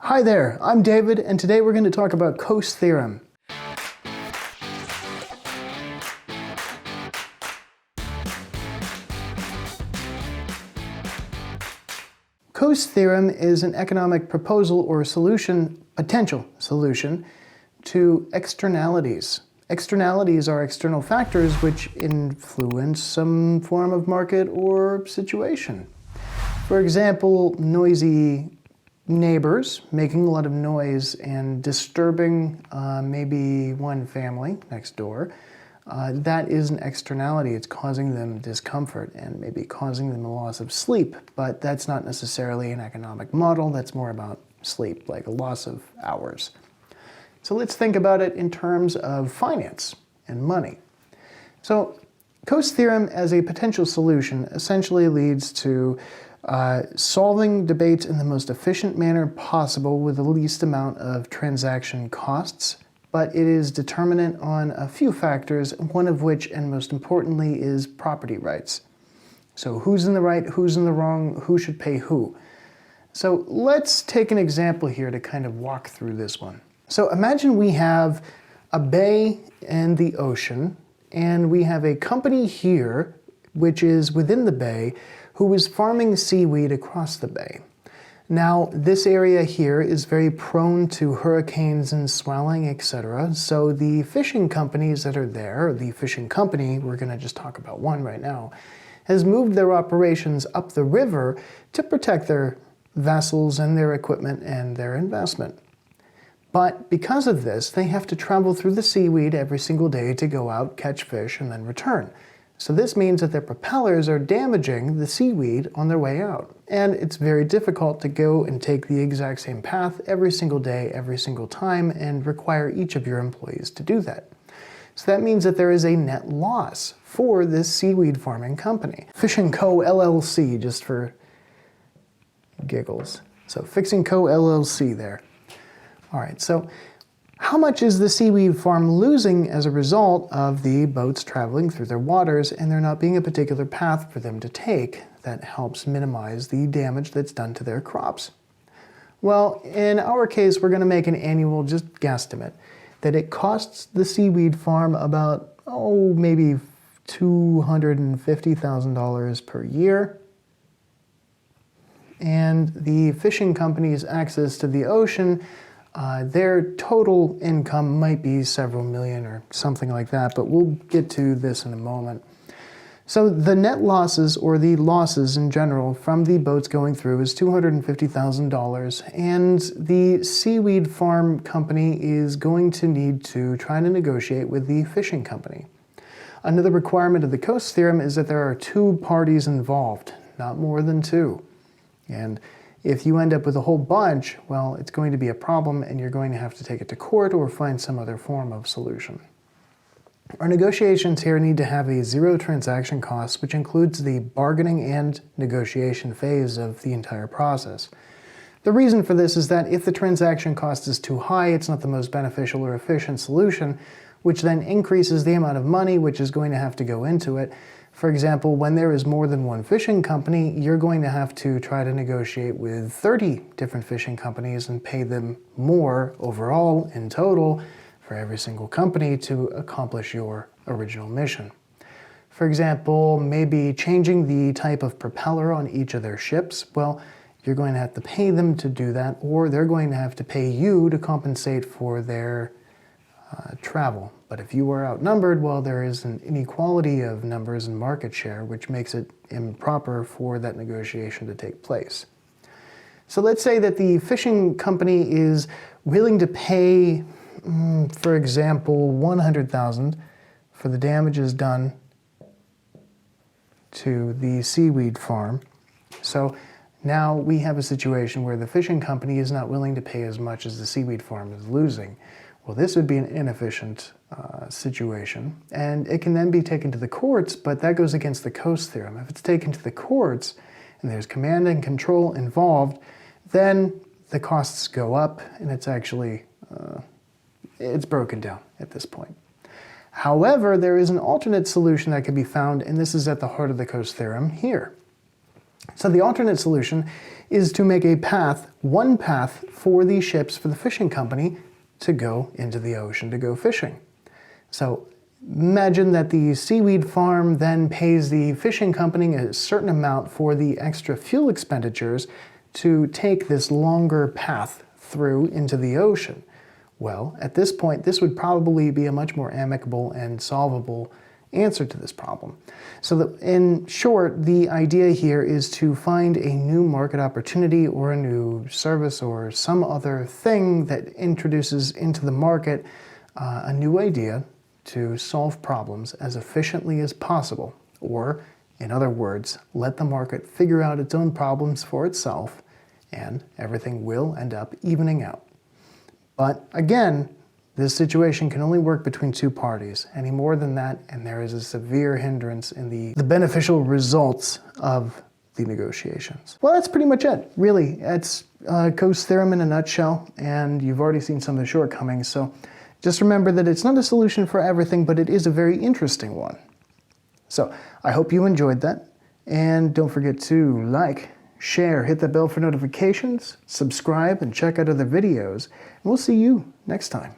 Hi there, I'm David, and today we're going to talk about Coase Theorem. Coase Theorem is an economic proposal or solution, potential solution, to externalities. Externalities are external factors which influence some form of market or situation. For example, noisy neighbors making a lot of noise and disturbing maybe one family next door. That is an externality. It's causing them discomfort and maybe causing them a loss of sleep, but that's not necessarily an economic model. That's more about sleep, like a loss of hours. So let's think about it in terms of finance and money. So Coase Theorem as a potential solution essentially leads to solving debates in the most efficient manner possible with the least amount of transaction costs, but it is determinant on a few factors, one of which, and most importantly, is property rights. So who's in the right, who's in the wrong, who should pay who? So let's take an example here to kind of walk through this one. So imagine we have a bay and the ocean, and we have a company here, which is within the bay, who is farming seaweed across the bay. Now, this area here is very prone to hurricanes and swelling, etc. So the fishing companies that are there, the fishing company, we're going to just talk about one right now, has moved their operations up the river to protect their vessels and their equipment and their investment. But because of this, they have to travel through the seaweed every single day to go out, catch fish, and then return. So this means that their propellers are damaging the seaweed on their way out. And it's very difficult to go and take the exact same path every single day, every single time, and require each of your employees to do that. So that means that there is a net loss for this seaweed farming company. Fishing Co. LLC, just for giggles. So Fishing Co. LLC there. All right, so how much is the seaweed farm losing as a result of the boats traveling through their waters and there not being a particular path for them to take that helps minimize the damage that's done to their crops? Well, in our case, we're going to make an annual just guesstimate that it costs the seaweed farm about, maybe $250,000 per year. And the fishing company's access to the ocean, their total income might be several million or something like that, but we'll get to this in a moment. So the net losses, or the losses in general, from the boats going through is $250,000, and the seaweed farm company is going to need to try to negotiate with the fishing company. Another requirement of the Coase Theorem is that there are two parties involved, not more than two. And if you end up with a whole bunch, well, it's going to be a problem and you're going to have to take it to court or find some other form of solution. Our negotiations here need to have a zero transaction cost, which includes the bargaining and negotiation phase of the entire process. The reason for this is that if the transaction cost is too high, it's not the most beneficial or efficient solution, which then increases the amount of money which is going to have to go into it. For example, when there is more than one fishing company, you're going to have to try to negotiate with 30 different fishing companies and pay them more overall in total for every single company to accomplish your original mission. For example, maybe changing the type of propeller on each of their ships. Well, you're going to have to pay them to do that, or they're going to have to pay you to compensate for their travel. But if you are outnumbered, well, there is an inequality of numbers and market share, which makes it improper for that negotiation to take place. So let's say that the fishing company is willing to pay, for example, $100,000 for the damages done to the seaweed farm. So now we have a situation where the fishing company is not willing to pay as much as the seaweed farm is losing. Well, this would be an inefficient situation, and it can then be taken to the courts, but that goes against the Coase Theorem. If it's taken to the courts and there's command and control involved, then the costs go up and it's actually, it's broken down at this point. However, there is an alternate solution that can be found, and this is at the heart of the Coase Theorem here. So the alternate solution is to make a path, one path for these ships for the fishing company to go into the ocean to go fishing. So imagine that the seaweed farm then pays the fishing company a certain amount for the extra fuel expenditures to take this longer path through into the ocean. Well, at this point, this would probably be a much more amicable and solvable answer to this problem. So that, in short, the idea here is to find a new market opportunity or a new service or some other thing that introduces into the market a new idea to solve problems as efficiently as possible. Or, in other words, let the market figure out its own problems for itself and everything will end up evening out. But again, this situation can only work between two parties. Any more than that, and there is a severe hindrance in the beneficial results of the negotiations. Well, that's pretty much it, really. It's Coase Theorem in a nutshell, and you've already seen some of the shortcomings, so just remember that it's not a solution for everything, but it is a very interesting one. So, I hope you enjoyed that, and don't forget to like, share, hit the bell for notifications, subscribe, and check out other videos, and we'll see you next time.